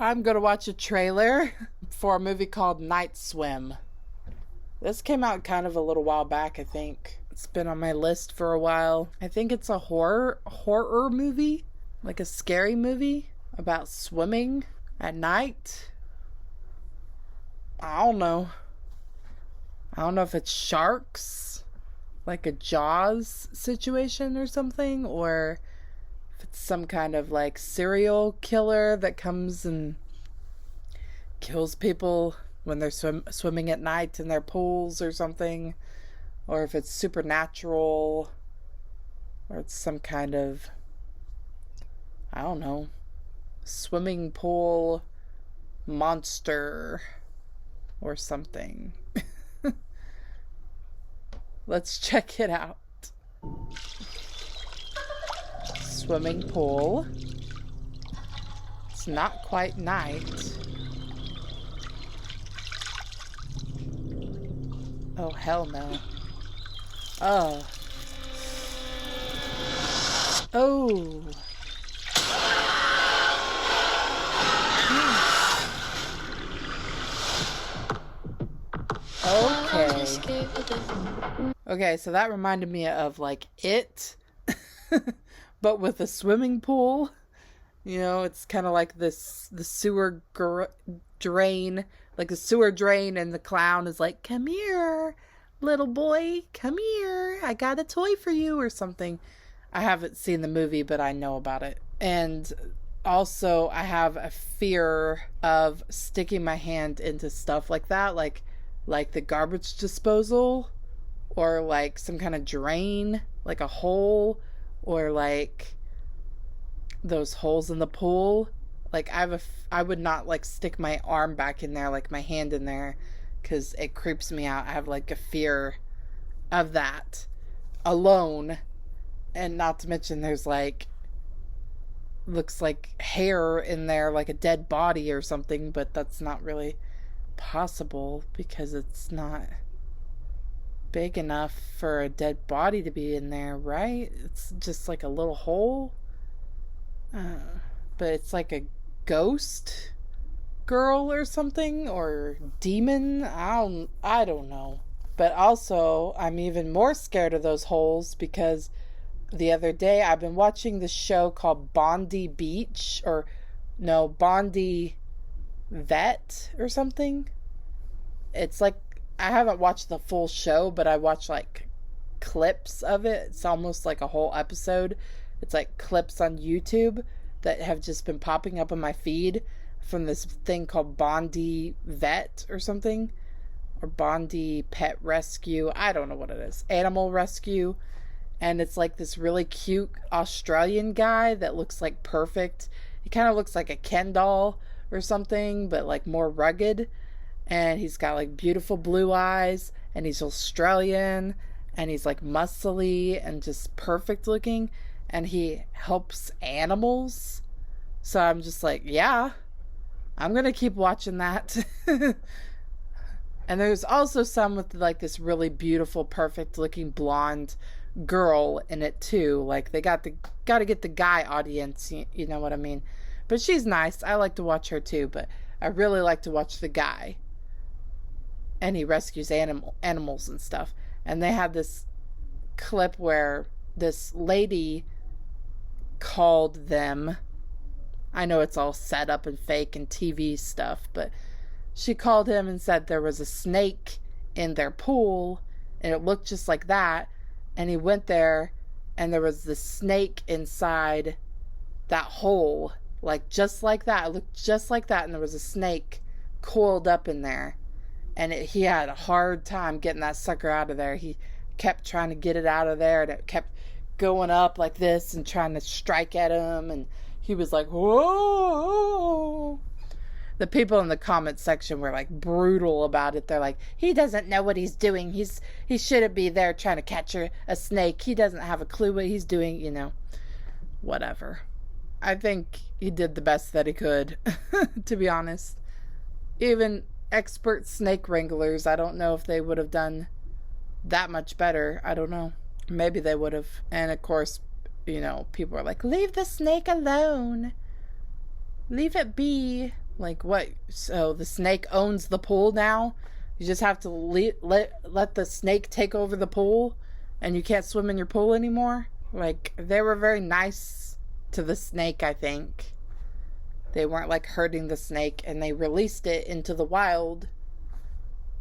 I'm gonna watch a trailer for a movie called Night Swim. This came out kind of a little while back, I think. It's been on my list for a while. I think it's a horror movie, like a scary movie about swimming at night. I don't know. I don't know if it's sharks, like a Jaws situation or something, or if it's some kind of like serial killer that comes and kills people when they're swimming at night in their pools or something, or if it's supernatural, or it's some kind of, I don't know, swimming pool monster or something. Let's check it out. Swimming pool. It's not quite night. Oh, hell no. Oh. Oh. Okay. Okay, so that reminded me of like It, but with a swimming pool. You know, it's kind of like the sewer drain, like a sewer drain, and the clown is like, "Come here, little boy, come here. I got a toy for you," or something. I haven't seen the movie, but I know about it. And also, I have a fear of sticking my hand into stuff like that, like the garbage disposal, or like some kind of drain, like a hole, or like those holes in the pool. Like I would not like stick my arm back in there, like my hand in there, because it creeps me out. I have like a fear of that alone. And not to mention there's like, looks like hair in there, like a dead body or something, but that's not really possible because it's not big enough for a dead body to be in there, right? It's just like a little hole. But it's like a ghost girl or something, or demon. I don't know. But also, I'm even more scared of those holes because the other day I've been watching this show called Bondi Beach, or no, Bondi Vet or something. It's like, I haven't watched the full show, but I watched like clips of it. It's almost like a whole episode. It's like clips on YouTube that have just been popping up on my feed from this thing called Bondi Vet or something, or Bondi Pet Rescue. I don't know what it is. Animal Rescue. And it's like this really cute Australian guy that looks like perfect. He kind of looks like a Ken doll or something, but like more rugged. And he's got like beautiful blue eyes, and he's Australian, and he's like muscly and just perfect looking, and he helps animals. So I'm just like, yeah, I'm gonna keep watching that. And there's also some with like this really beautiful, perfect looking blonde girl in it too. Like they got to get the guy audience, you know what I mean? But she's nice. I like to watch her too, but I really like to watch the guy. And he rescues animals and stuff. And they had this clip where this lady called them. I know it's all set up and fake and TV stuff, but she called him and said there was a snake in their pool, and it looked just like that. And he went there, and there was this snake inside that hole, like just like that. It looked just like that, and there was a snake coiled up in there. And he had a hard time getting that sucker out of there. He kept trying to get it out of there, and it kept going up like this and trying to strike at him. And he was like, whoa. The people in the comment section were like brutal about it. They're like, he doesn't know what he's doing. He shouldn't be there trying to catch a snake. He doesn't have a clue what he's doing, you know. Whatever. I think he did the best that he could, to be honest. Even expert snake wranglers, I don't know if they would have done that much better. I don't know. Maybe they would have. And of course, you know, people are like, leave the snake alone. Leave it be. Like, what? So the snake owns the pool now? You just have to let the snake take over the pool, and you can't swim in your pool anymore? Like, they were very nice to the snake, I think. They weren't, like, hurting the snake, and they released it into the wild,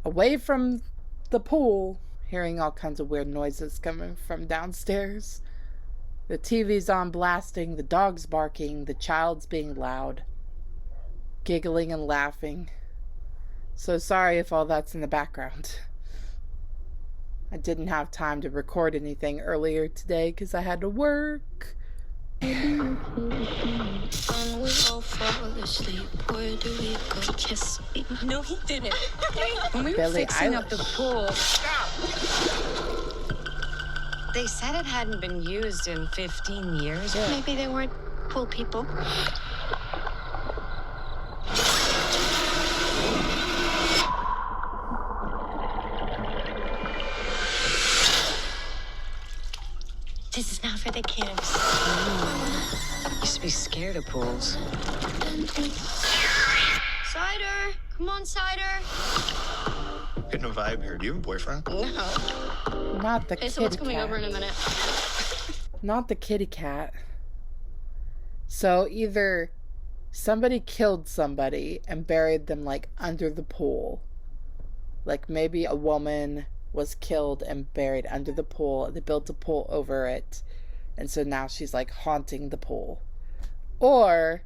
away from the pool. Hearing all kinds of weird noises coming from downstairs. The TV's on blasting, the dog's barking, the child's being loud, giggling and laughing. So sorry if all that's in the background. I didn't have time to record anything earlier today because I had to work. When we all fall asleep, where do we go? Kiss me. No, he didn't. When we were fixing up the pool, they said it hadn't been used in 15 years. Yeah. Maybe they weren't pool people. This is not for the kids. I used to be scared of pools. Cider! Come on, Cider! Getting a vibe here. Do you have a boyfriend? No. Not the kitty cat. Someone's coming over in a minute. Not the kitty cat. So either somebody killed somebody and buried them, like, under the pool. Like, maybe a woman was killed and buried under the pool. They built a pool over it, and so now she's like haunting the pool. Or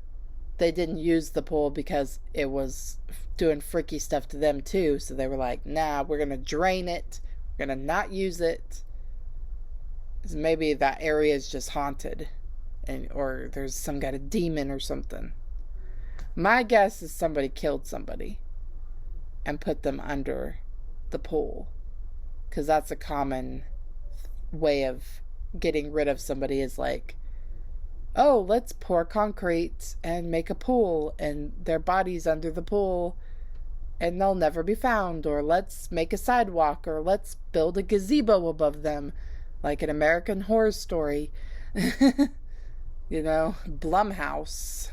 they didn't use the pool because it was doing freaky stuff to them too, so they were like, nah, we're gonna drain it, we're gonna not use it. Maybe that area is just haunted, or there's some kind of demon or something. My guess is somebody killed somebody and put them under the pool. Because that's a common way of getting rid of somebody, is like, oh, let's pour concrete and make a pool and their body's under the pool and they'll never be found. Or let's make a sidewalk, or let's build a gazebo above them, like an American Horror Story. You know, Blumhouse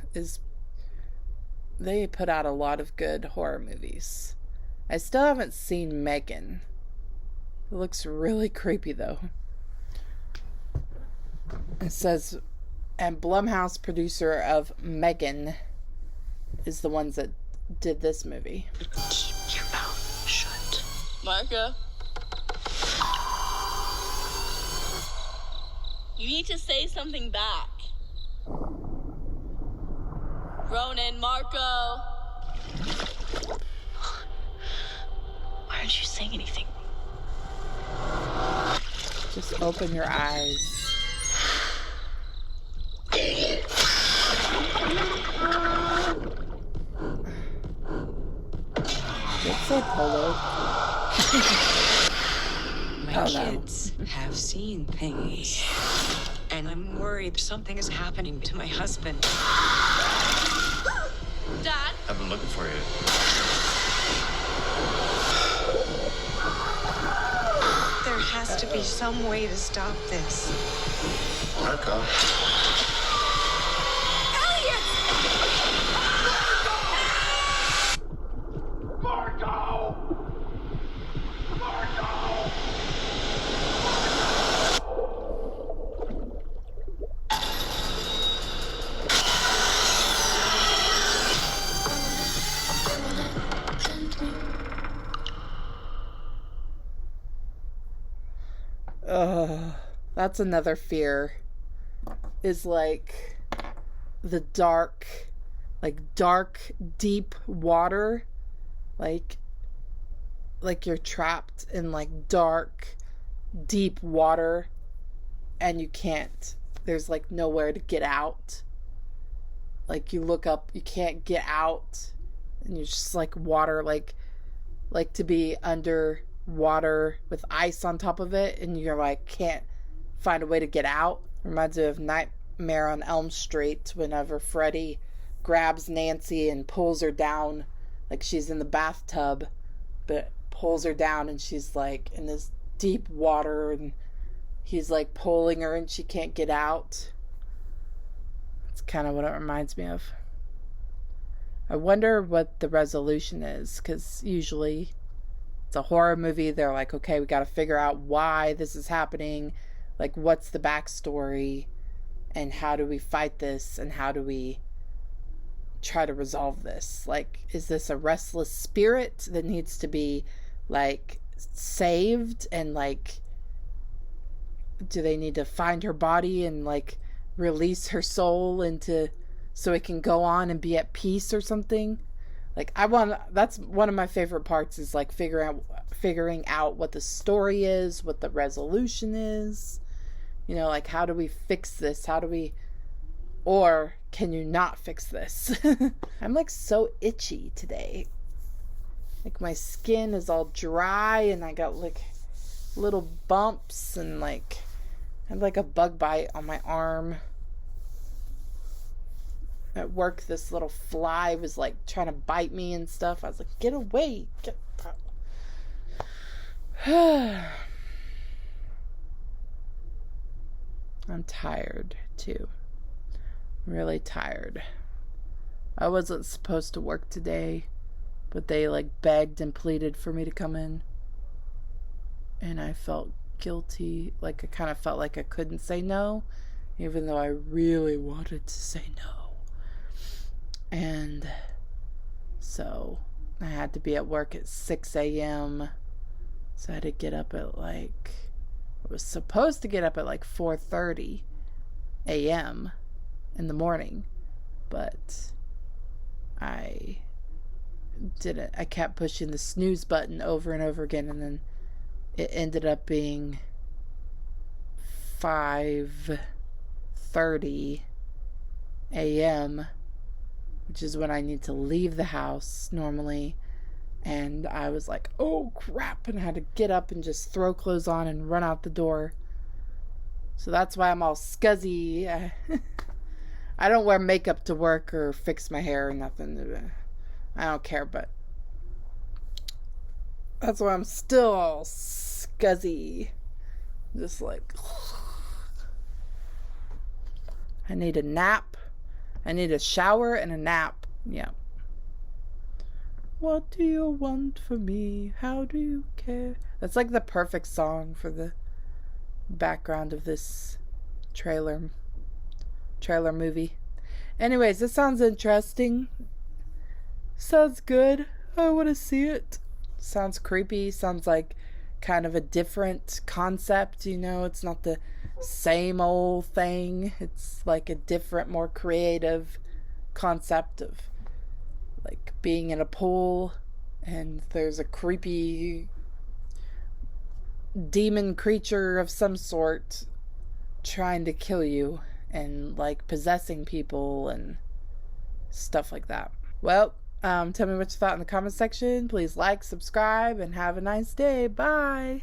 they put out a lot of good horror movies. I still haven't seen Megan. It looks really creepy, though. It says, and Blumhouse, producer of Megan, is the ones that did this movie. Keep your mouth shut. Marco? You need to say something back. Ronan, Marco! Why aren't you saying anything? Just open your eyes. It's a polo. My kids have seen things, and I'm worried something is happening to my husband. Dad? I've been looking for you. There has to be some way to stop this. Marco. Elliot! Marco! Marco! That's another fear, is like the dark, deep water, like you're trapped in like dark, deep water and you can't, there's like nowhere to get out. Like you look up, you can't get out, and you're just like water, like to be under water with ice on top of it, and you're like can't find a way to get out. Reminds me of Nightmare on Elm Street, whenever Freddy grabs Nancy and pulls her down, like she's in the bathtub, but pulls her down and she's like in this deep water and he's like pulling her and she can't get out. It's kind of what it reminds me of. I wonder what the resolution is, because usually it's a horror movie. They're like, okay, we got to figure out why this is happening. Like, what's the backstory? And how do we fight this? And how do we try to resolve this? Like, is this a restless spirit that needs to be, like, saved? And, like, do they need to find her body and, like, release her soul into, so it can go on and be at peace or something? Like, that's one of my favorite parts, is like figuring out what the story is, what the resolution is. You know, like, how do we fix this? Or can you not fix this? I'm like so itchy today. Like, my skin is all dry and I got like little bumps and like I have like a bug bite on my arm. At work, this little fly was like trying to bite me and stuff. I was like, get away. I'm tired too. Really tired. I wasn't supposed to work today, but they like begged and pleaded for me to come in. And I felt guilty. Like, I kind of felt like I couldn't say no, even though I really wanted to say no. And so I had to be at work at 6 a.m. So I had to get up at like, I was supposed to get up at like 4:30 a.m. in the morning, but I didn't. I kept pushing the snooze button over and over again, and then it ended up being 5:30 a.m., which is when I need to leave the house normally. And I was like, oh crap, and I had to get up and just throw clothes on and run out the door. So that's why I'm all scuzzy. I don't wear makeup to work or fix my hair or nothing. I don't care, but that's why I'm still all scuzzy. Just like, I need a nap. I need a shower and a nap. Yeah. What do you want from me? How do you care? That's like the perfect song for the background of this trailer movie. Anyways, this sounds interesting. Sounds good. I want to see it. Sounds creepy. Sounds like kind of a different concept, you know? It's not the same old thing. It's like a different, more creative concept of like being in a pool and there's a creepy demon creature of some sort trying to kill you and like possessing people and stuff like that. Well, tell me what you thought in the comment section. Please like, subscribe, and have a nice day. Bye.